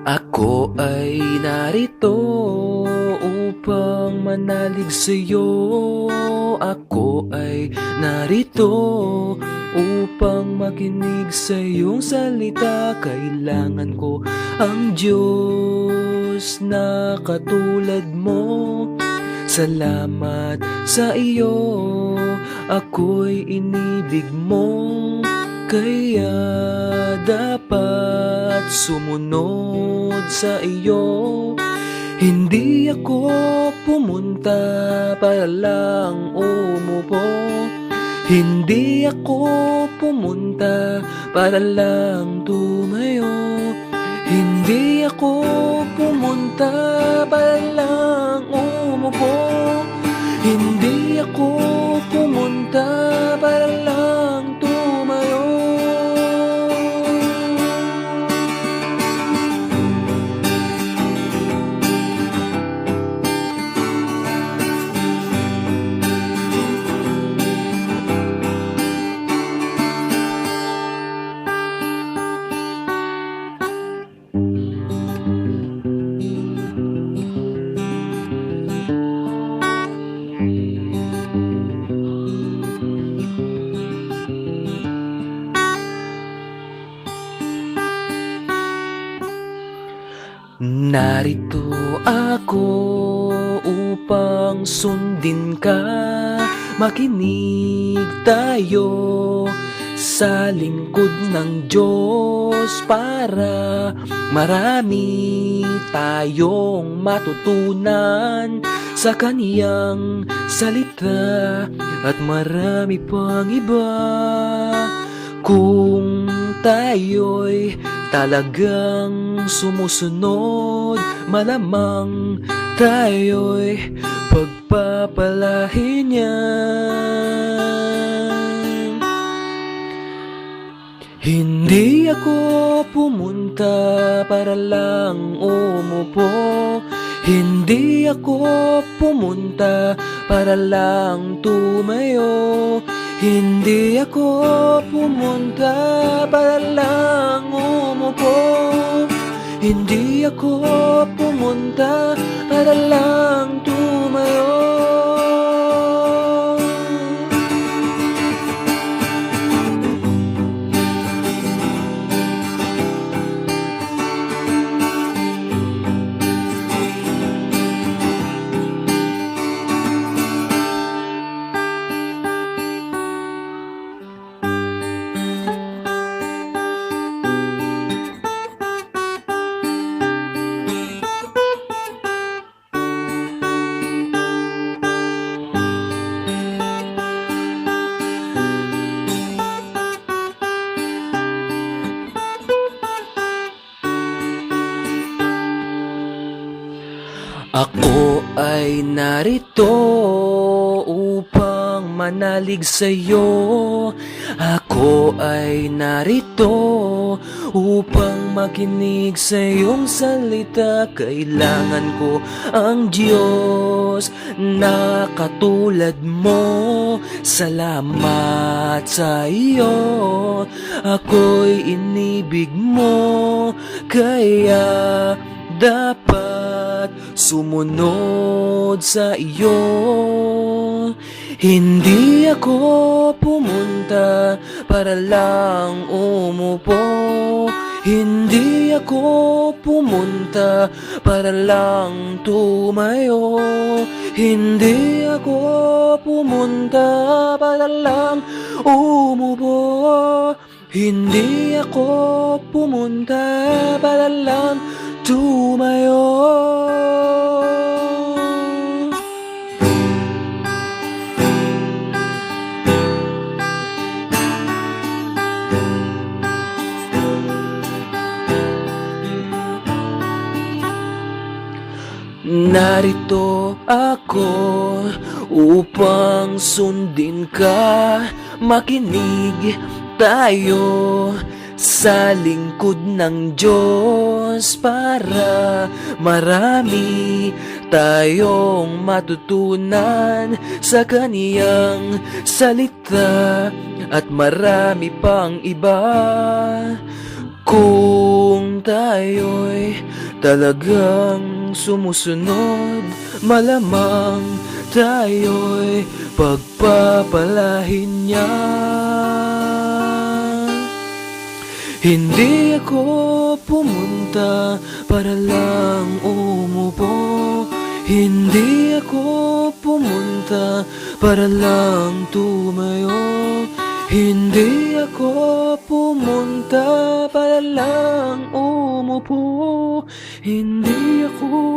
Ako ay narito upang manalig sa'yo. Ako ay narito upang makinig sa iyong salita. Kailangan ko ang Diyos na katulad mo. Salamat sa iyo, ako'y inibig mo. Kaya dapat sumunod sa iyo. Hindi ako pumunta para lang umupo. Hindi ako pumunta para lang tumayo. Hindi ako pumunta para lang umupo. Hindi ako pumunta para lang tumayo. Narito ako upang sundin ka. Makinig tayo sa lingkod ng Diyos para marami tayong matutunan sa Kaniyang salita at marami pang iba. Kung tayo'y talagang sumusunod, malamang tayo'y pagpapalain niya. Hindi ako pumunta para lang umupo. Hindi ako pumunta para lang tumayo. Hindi ako pumunta para lang umupo. Hindi ako pumunta para lang tumayo. Ako ay narito upang manalig sa'yo. Ako ay narito upang makinig sa iyong salita. Kailangan ko ang Diyos na katulad mo. Salamat sa iyo, ako'y inibig mo. Kaya dapat sumunod sa iyo. Hindi ako pumunta para lang umupo. Hindi ako pumunta para lang tumayo. Hindi ako pumunta para lang umupo. Hindi ako pumunta para lang tumayo. Narito ako upang sundin ka. Makinig tayo sa lingkod ng Diyos para marami tayong matutunan sa Kaniyang salita at marami pang iba. Kung tayo'y talagang sumusunod, malamang tayo'y pagpapalahin niya. Hindi ako pumunta para lang umupo. Hindi ako pumunta para lang tumayo. Hindi ako pumunta para lang umupo. Hindi ako